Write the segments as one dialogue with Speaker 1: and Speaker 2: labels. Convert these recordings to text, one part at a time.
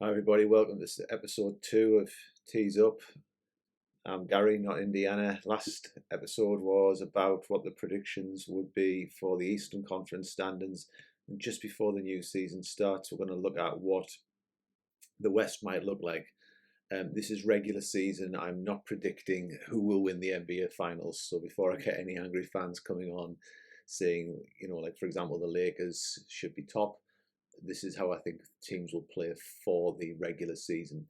Speaker 1: Hi everybody, welcome to episode 2 of Tease Up. I'm Gary, not Indiana. Last episode was about what the predictions would be for the Eastern Conference standings. And just before the new season starts, we're going to look at what the West might look like. This is regular season. I'm not predicting who will win the NBA Finals. So before I get any angry fans coming on saying, like for example, the Lakers should be top, this is how I think teams will play for the regular season.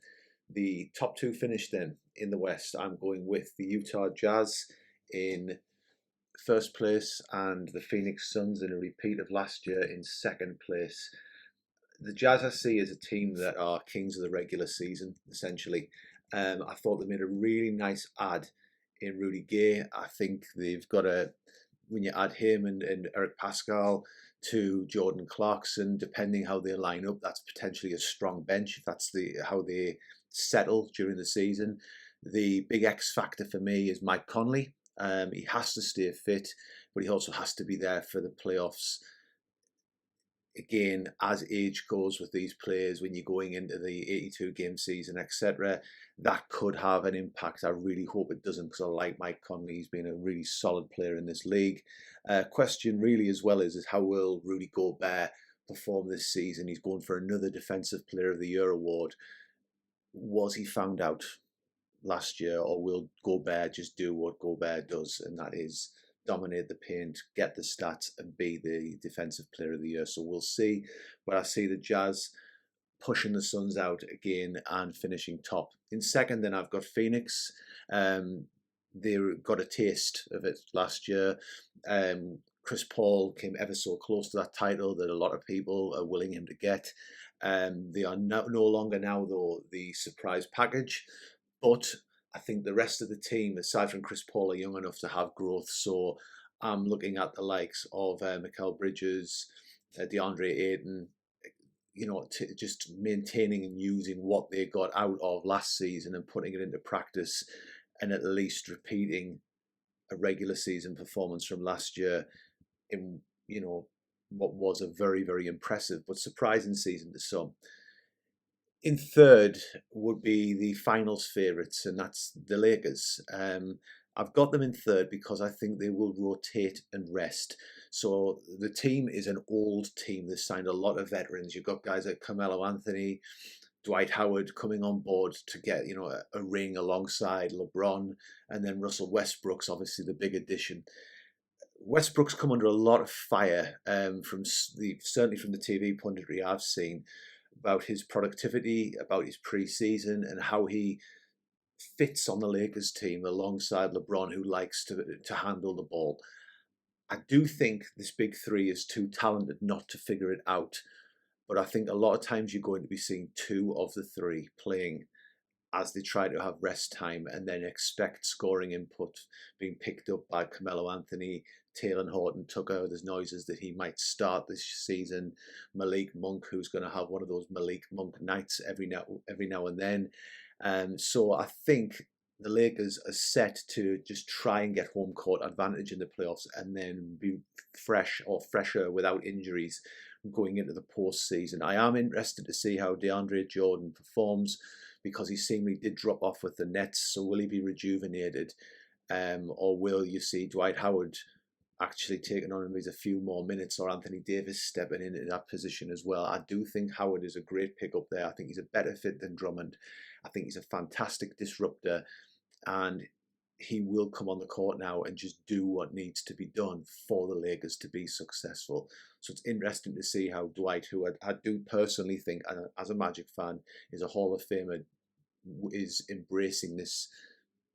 Speaker 1: The top two finish then in the West. I'm going with the Utah Jazz in first place and the Phoenix Suns in a repeat of last year in second place. The Jazz I see as a team that are kings of the regular season, essentially. I thought they made a really nice add in Rudy Gay. I think they've got when you add him and Eric Pascal to Jordan Clarkson, depending how they line up, that's potentially a strong bench if that's how they settle during the season. The big X factor for me is Mike Conley. He has to stay fit, but he also has to be there for the playoffs. Again, as age goes with these players, when you're going into the 82 game season, etc., that could have an impact. I really hope it doesn't, because I like Mike Conley. He's been a really solid player in this league. Question really as well is how will Rudy Gobert perform this season? He's going for another Defensive Player of the Year award. Was he found out last year, or will Gobert just do what Gobert does, and that is dominate the paint, get the stats, and be the Defensive Player of the Year? So we'll see. But I see the Jazz pushing the Suns out again and finishing top. In second, then I've got Phoenix. They got a taste of it last year. Chris Paul came ever so close to that title that a lot of people are willing him to get. They are no longer now, though, the surprise package. But I think the rest of the team, aside from Chris Paul, are young enough to have growth. So I'm looking at the likes of Mikal Bridges, DeAndre Ayton, just maintaining and using what they got out of last season and putting it into practice, and at least repeating a regular season performance from last year in, what was a very, very impressive but surprising season to some. In third would be the finals favourites, and that's the Lakers. I've got them in third because I think they will rotate and rest. So the team is an old team. They've signed a lot of veterans. You've got guys like Carmelo Anthony, Dwight Howard coming on board to get a ring alongside LeBron, and then Russell Westbrook's obviously the big addition. Westbrook's come under a lot of fire certainly from the TV punditry I've seen, about his productivity, about his pre-season, and how he fits on the Lakers team alongside LeBron, who likes to handle the ball. I do think this big three is too talented not to figure it out, but I think a lot of times you're going to be seeing two of the three playing as they try to have rest time, and then expect scoring input being picked up by Carmelo Anthony, Taylor Horton Tucker. There's noises that he might start this season. Malik Monk, who's going to have one of those Malik Monk nights every now and then. So I think the Lakers are set to just try and get home court advantage in the playoffs, and then be fresh or fresher without injuries going into the postseason. I am interested to see how DeAndre Jordan performs, because he seemingly did drop off with the Nets. So will he be rejuvenated? Or will you see Dwight Howard actually taking on him a few more minutes, or Anthony Davis stepping into that position as well? I do think Howard is a great pickup there. I think he's a better fit than Drummond. I think he's a fantastic disruptor, and he will come on the court now and just do what needs to be done for the Lakers to be successful. So it's interesting to see how Dwight, who I do personally think, as a Magic fan, is a Hall of Famer, is embracing this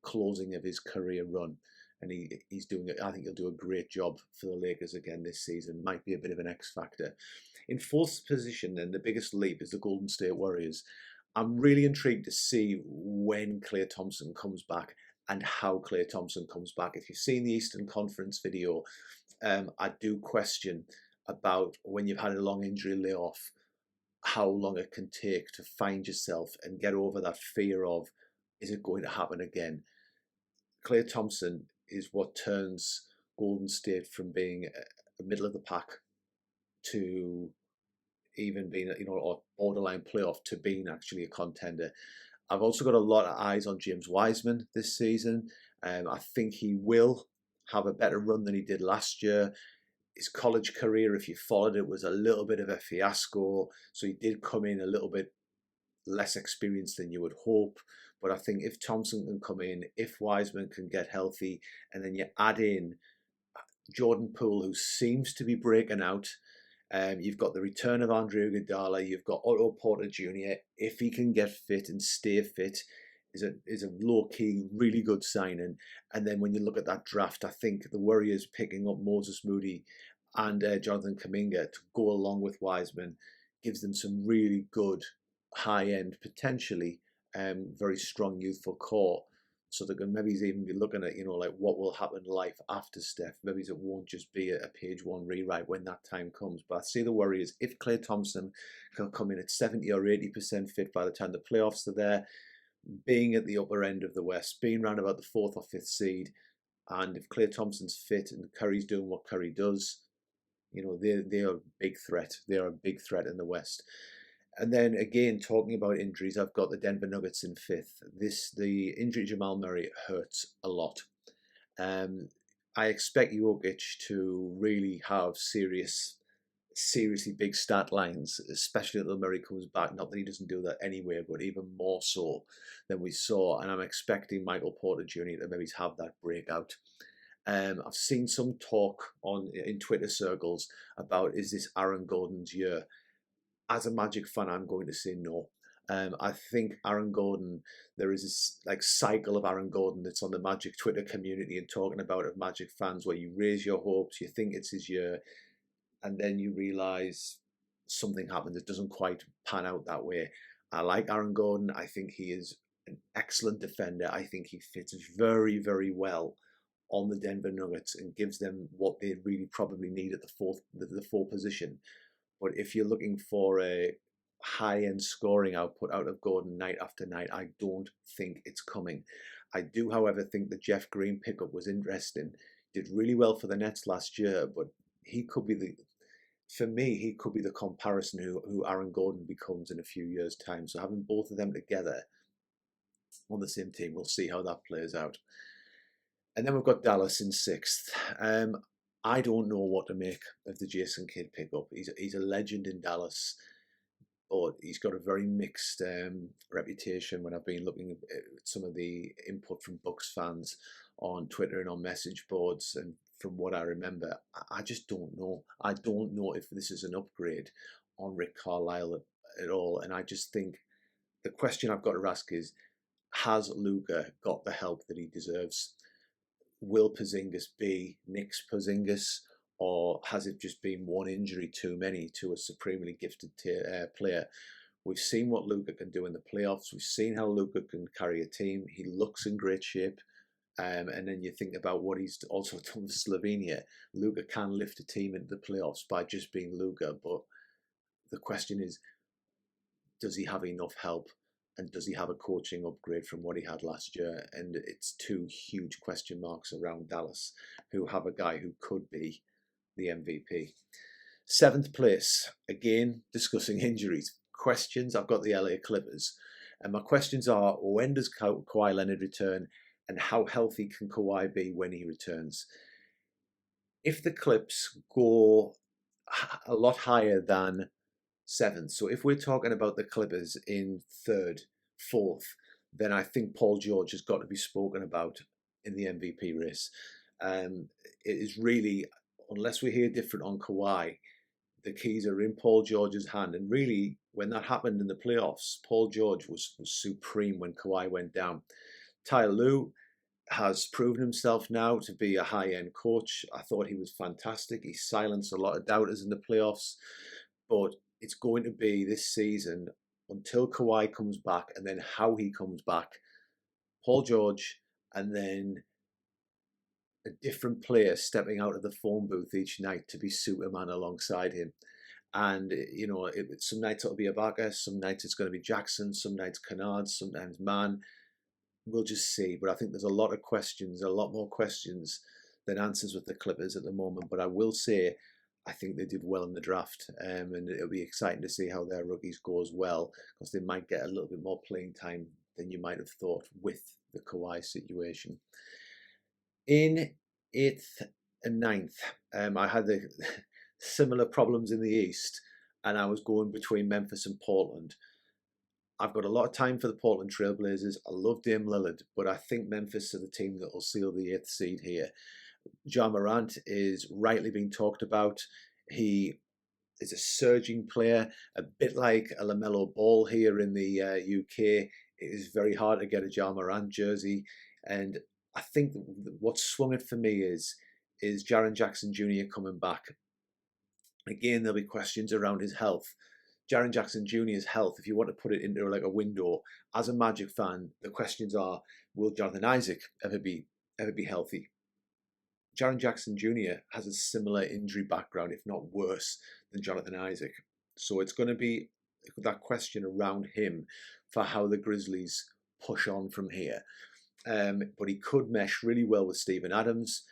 Speaker 1: closing of his career run. And he's doing it. I think he'll do a great job for the Lakers again this season. Might be a bit of an X factor. In fourth position, then, the biggest leap is the Golden State Warriors. I'm really intrigued to see when Klay Thompson comes back and how Klay Thompson comes back. If you've seen the Eastern Conference video, I do question about when you've had a long injury layoff, how long it can take to find yourself and get over that fear of, is it going to happen again? Klay Thompson is what turns Golden State from being a middle of the pack to even being, or borderline playoff to being actually a contender. I've also got a lot of eyes on James Wiseman this season. I think he will have a better run than he did last year. His college career, if you followed it, was a little bit of a fiasco. So he did come in a little bit less experienced than you would hope. But I think if Thompson can come in, if Wiseman can get healthy, and then you add in Jordan Poole, who seems to be breaking out. You've got the return of Andre Iguodala. You've got Otto Porter Jr. If he can get fit and stay fit, is a low key, really good signing. And then when you look at that draft, I think the Warriors picking up Moses Moody and Jonathan Kuminga to go along with Wiseman gives them some really good high end, potentially very strong youthful core. So they can maybe even be looking at, like what will happen in life after Steph. Maybe it won't just be a page one rewrite when that time comes. But I see the Warriors, if Klay Thompson can come in at 70 or 80% fit by the time the playoffs are there, being at the upper end of the West, being around about the 4th or 5th seed, and if Klay Thompson's fit and Curry's doing what Curry does, they are a big threat. They are a big threat in the West. And then again, talking about injuries, I've got the Denver Nuggets in 5th. The injury to Jamal Murray hurts a lot. I expect Jokic to really have seriously big stat lines, especially if Murray comes back. Not that he doesn't do that anyway, but even more so than we saw. And I'm expecting Michael Porter Jr. to maybe have that breakout. I've seen some talk in Twitter circles about, is this Aaron Gordon's year? As a Magic fan, I'm going to say no. I think Aaron Gordon, there is this cycle of Aaron Gordon that's on the Magic Twitter community and talking about of Magic fans, where you raise your hopes, you think it's his year, and then you realise something happens. It doesn't quite pan out that way. I like Aaron Gordon. I think he is an excellent defender. I think he fits very, very well on the Denver Nuggets and gives them what they really probably need at the four position. But if you're looking for a high-end scoring output out of Gordon night after night, I don't think it's coming. I do, however, think the Jeff Green pickup was interesting. Did really well for the Nets last year, but he could be he could be the comparison who Aaron Gordon becomes in a few years' time. So having both of them together on the same team, we'll see how that plays out. And then we've got Dallas in 6th. I don't know what to make of the Jason Kidd pickup. He's a legend in Dallas, but he's got a very mixed reputation. When I've been looking at some of the input from Bucks fans on Twitter and on message boards, and from what I remember, I just don't know. I don't know if this is an upgrade on Rick Carlisle at all. And I just think the question I've got to ask is, has Luka got the help that he deserves? Will Porzingis be Nick's Porzingis, or has it just been one injury too many to a supremely gifted player? We've seen what Luka can do in the playoffs. We've seen how Luka can carry a team. He looks in great shape. And then you think about what he's also done with Slovenia. Luka can lift a team into the playoffs by just being Luka. But the question is, does he have enough help? And does he have a coaching upgrade from what he had last year? And it's two huge question marks around Dallas, who have a guy who could be the MVP. 7th place, again, discussing injuries. Questions, I've got the LA Clippers. And my questions are, when does Kawhi Leonard return? And how healthy can Kawhi be when he returns? If the Clips go a lot higher than 7th. So if we're talking about the Clippers in 3rd, 4th, then I think Paul George has got to be spoken about in the MVP race. It is really, unless we hear different on Kawhi, the keys are in Paul George's hand. And really, when that happened in the playoffs, Paul George was supreme when Kawhi went down. Ty Lue has proven himself now to be a high-end coach. I thought he was fantastic. He silenced a lot of doubters in the playoffs. But it's going to be this season, until Kawhi comes back, and then how he comes back, Paul George, and then a different player stepping out of the phone booth each night to be Superman alongside him. And, some nights it'll be Ibaka, some nights it's going to be Jackson, some nights Kennard, sometimes Mann. We'll just see. But I think there's a lot more questions than answers with the Clippers at the moment. But I will say, I think they did well in the draft, and it'll be exciting to see how their rookies go as well, because they might get a little bit more playing time than you might have thought with the Kawhi situation. In 8th and 9th, I had the similar problems in the East, and I was going between Memphis and Portland. I've got a lot of time for the Portland Trailblazers. I love Dame Lillard, but I think Memphis are the team that will seal the 8th seed here. Ja Morant is rightly being talked about. He is a surging player, a bit like a LaMelo Ball here in the UK. It is very hard to get a Ja Morant jersey, and I think what swung it for me is Jaren Jackson Jr. coming back. Again, there'll be questions around his health. Jaren Jackson Jr.'s health, if you want to put it into like a window, as a Magic fan, the questions are, will Jonathan Isaac ever be healthy? Jaren Jackson Jr. has a similar injury background, if not worse, than Jonathan Isaac. So it's going to be that question around him for how the Grizzlies push on from here. But he could mesh really well with Steven Adams.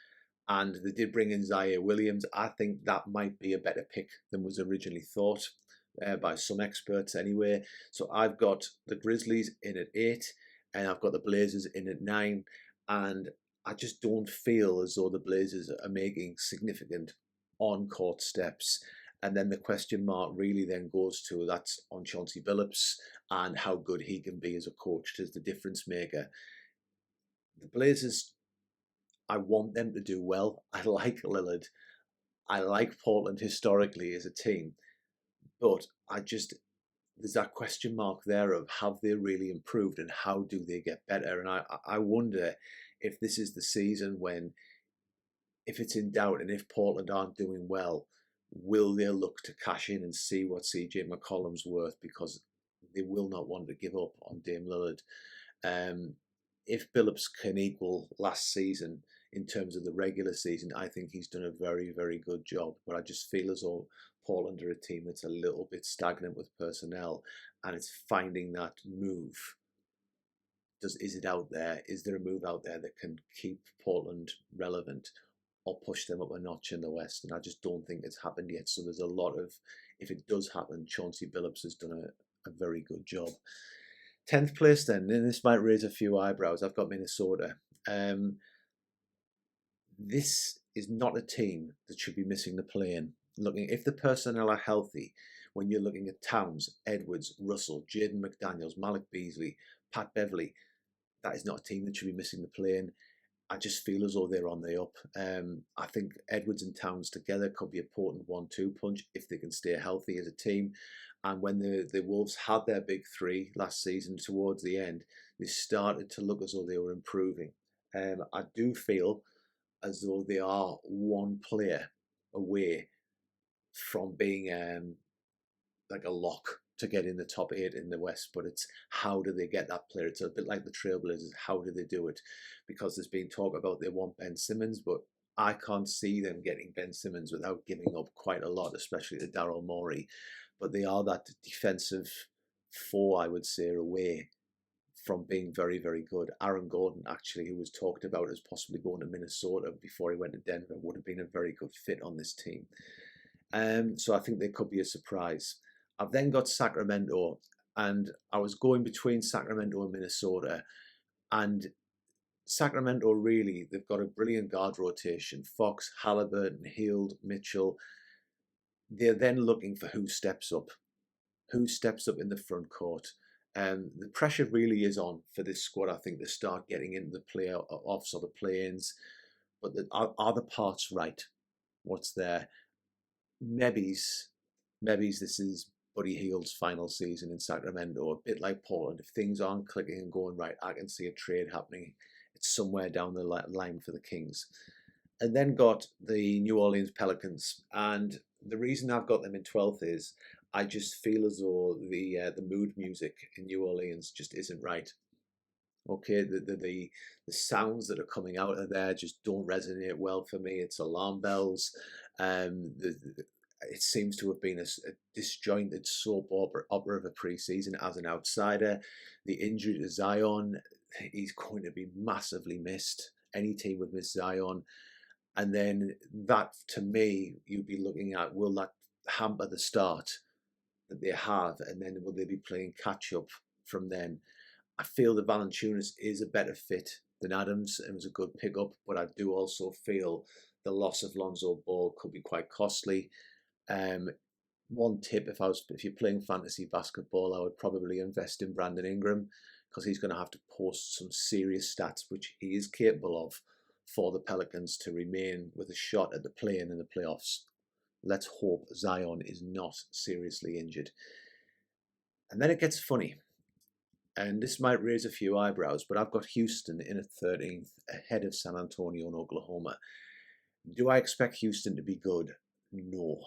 Speaker 1: And they did bring in Zaire Williams. I think that might be a better pick than was originally thought by some experts anyway. So I've got the Grizzlies in at 8, and I've got the Blazers in at 9. And I just don't feel as though the Blazers are making significant on-court steps. And then the question mark really then goes to, that's on Chauncey Billups and how good he can be as a coach, as the difference maker. The Blazers, I want them to do well. I like Lillard. I like Portland historically as a team. But there's that question mark there of, have they really improved and how do they get better? And I wonder if this is the season when, if it's in doubt and if Portland aren't doing well, will they look to cash in and see what CJ McCollum's worth, because they will not want to give up on Dame Lillard. If Billups can equal last season in terms of the regular season, I think he's done a very, very good job. But I just feel as though Portland are a team that's a little bit stagnant with personnel, and it's finding that move. Is it out there? Is there a move out there that can keep Portland relevant or push them up a notch in the West? And I just don't think it's happened yet. So there's a lot of, if it does happen, Chauncey Billups has done a very good job. 10th place then, and this might raise a few eyebrows. I've got Minnesota. This is not a team that should be missing the play-in. Looking, if the personnel are healthy, when you're looking at Towns, Edwards, Russell, Jaden McDaniels, Malik Beasley, Pat Beverly, that is not a team that should be missing the play-in. I just feel as though they're on the up. I think Edwards and Towns together could be a potent 1-2 punch if they can stay healthy as a team. And when the Wolves had their big three last season towards the end, they started to look as though they were improving. I do feel as though they are one player away from being like a lock to get in the top 8 in the West, but it's how do they get that player? It's a bit like the Trailblazers. How do they do it? Because there's been talk about they want Ben Simmons, but I can't see them getting Ben Simmons without giving up quite a lot, especially to Daryl Morey. But they are that defensive 4, I would say, away from being very, very good. Aaron Gordon, actually, who was talked about as possibly going to Minnesota before he went to Denver, would have been a very good fit on this team. So I think they could be a surprise. I've then got Sacramento, and I was going between Sacramento and Minnesota. And Sacramento, really, they've got a brilliant guard rotation. Fox, Halliburton, Hield, Mitchell. They're then looking for who steps up in the front court. The pressure really is on for this squad, I think, to start getting into the playoffs or the play-ins. But are the parts right? What's there? Maybe's this is Buddy Hield's final season in Sacramento, a bit like Portland. If things aren't clicking and going right, I can see a trade happening. It's somewhere down the line for the Kings. And then got the New Orleans Pelicans. And the reason I've got them in 12th is I just feel as though the mood music in New Orleans just isn't right. Okay, the sounds that are coming out of there just don't resonate well for me. It's alarm bells. It seems to have been a disjointed soap opera of a preseason as an outsider. The injury to Zion, he's going to be massively missed. Any team would miss Zion. And then that, to me, you'd be looking at, will that hamper the start that they have, and then will they be playing catch up from then? I feel that Valanciunas is a better fit than Adams and was a good pickup, but I do also feel the loss of Lonzo Ball could be quite costly. Um, One tip, if you're playing fantasy basketball, I would probably invest in Brandon Ingram, because he's going to have to post some serious stats, which he is capable of, for the Pelicans to remain with a shot at the play-in in the playoffs. Let's hope Zion is not seriously injured. And then it gets funny, and this might raise a few eyebrows, but I've got Houston in at 13th, ahead of San Antonio and Oklahoma. Do I expect Houston to be good? No.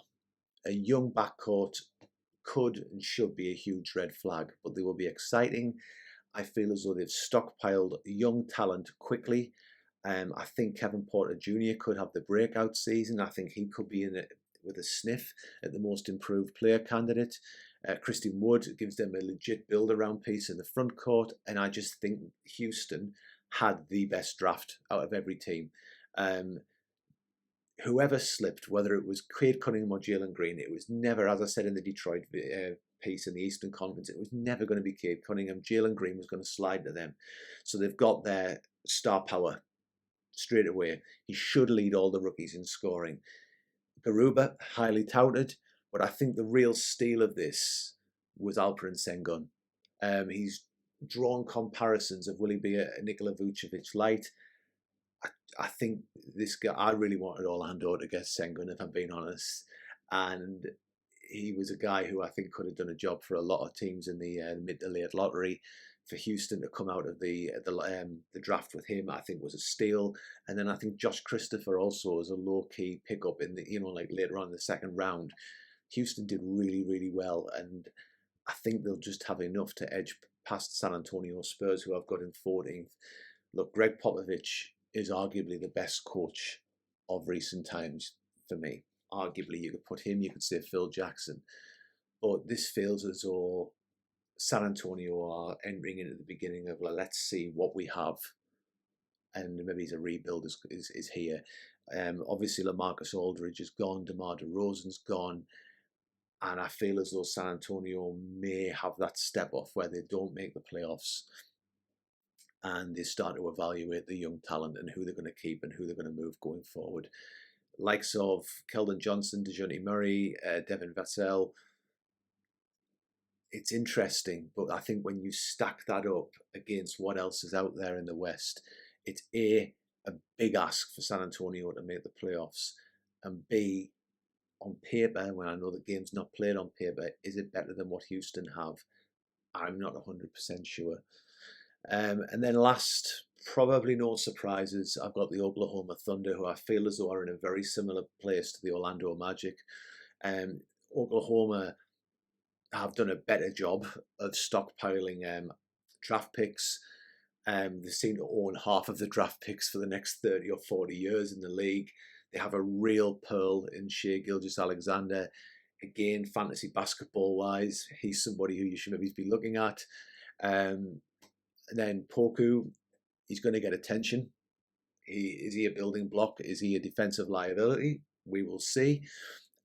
Speaker 1: A young backcourt could and should be a huge red flag, but they will be exciting. I feel as though they've stockpiled young talent quickly. I think Kevin Porter Jr. could have the breakout season. I think he could be in it with a sniff at the most improved player candidate. Christian Wood gives them a legit build-around piece in the front court, and I just think Houston had the best draft out of every team. Whoever slipped, whether it was Cade Cunningham or Jalen Green, it was never, as I said in the Detroit piece in the Eastern Conference, it was never going to be Cade Cunningham. Jalen Green was going to slide to them. So they've got their star power straight away. He should lead all the rookies in scoring. Garuba, highly touted, but I think the real steal of this was Alperen Sengun. He's drawn comparisons of, will he be a Nikola Vucevic light? I think this guy, I really wanted Orlando to get Sengun, if I'm being honest. And he was a guy who I think could have done a job for a lot of teams in the mid to late lottery. For Houston to come out of the draft with him, I think was a steal. And then I think Josh Christopher also was a low key pickup in the, like later on in the second round. Houston did really, really well, and I think they'll just have enough to edge past San Antonio Spurs, who I've got in 14th. Look, Greg Popovich is arguably the best coach of recent times for me. Arguably, you could put him, you could say Phil Jackson. But this feels as though San Antonio are entering into the beginning of, let's see what we have. And maybe a rebuild is here. Obviously, LaMarcus Aldridge is gone, DeMar DeRozan's gone. And I feel as though San Antonio may have that step off where they don't make the playoffs, and they start to evaluate the young talent and who they're going to keep and who they're going to move going forward. Likes of Keldon Johnson, DeJounte Murray, Devin Vassell. It's interesting, but I think when you stack that up against what else is out there in the West, it's a big ask for San Antonio to make the playoffs, and B, on paper, when I know the game's not played on paper, is it better than what Houston have? I'm not 100% sure. And then last, probably no surprises, I've got the Oklahoma Thunder, who I feel as though are in a very similar place to the Orlando Magic. Oklahoma have done a better job of stockpiling draft picks. They seem to own half of the draft picks for the next 30 or 40 years in the league. They have a real pearl in Shai Gilgeous-Alexander. Again, fantasy basketball-wise, he's somebody who you should maybe be looking at. And then Poku, he's going to get attention. Is he a building block? Is he a defensive liability? We will see.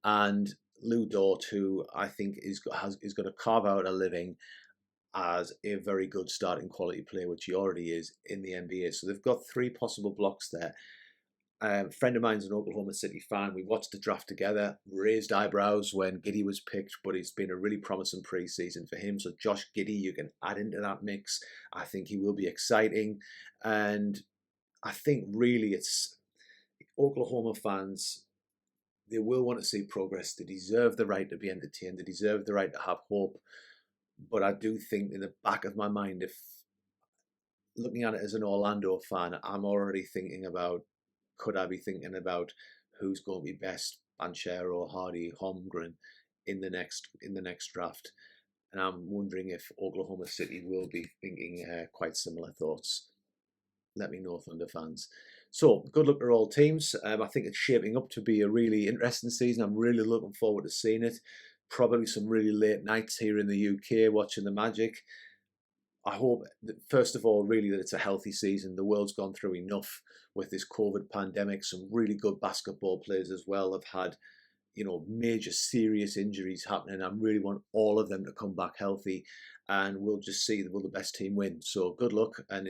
Speaker 1: And Lou Dort, who I think is going to carve out a living as a very good starting quality player, which he already is in the NBA. So they've got three possible blocks there. A friend of mine's an Oklahoma City fan. We watched the draft together, raised eyebrows when Giddey was picked, but it's been a really promising preseason for him. So Josh Giddey, you can add into that mix. I think he will be exciting. And I think really it's Oklahoma fans, they will want to see progress. They deserve the right to be entertained. They deserve the right to have hope. But I do think in the back of my mind, if looking at it as an Orlando fan, I'm already thinking about, could I be thinking about who's going to be best, Banchero, Hardy, Holmgren in the next draft? And I'm wondering if Oklahoma City will be thinking quite similar thoughts. Let me know, Thunder fans. So good luck to all teams. I think it's shaping up to be a really interesting season. I'm really looking forward to seeing it. Probably some really late nights here in the UK watching the Magic. I hope that, first of all, really that it's a healthy season. The world's gone through enough with this COVID pandemic. Some really good basketball players as well have had, major serious injuries happening. I really want all of them to come back healthy, and we'll just see will the best team win. So good luck and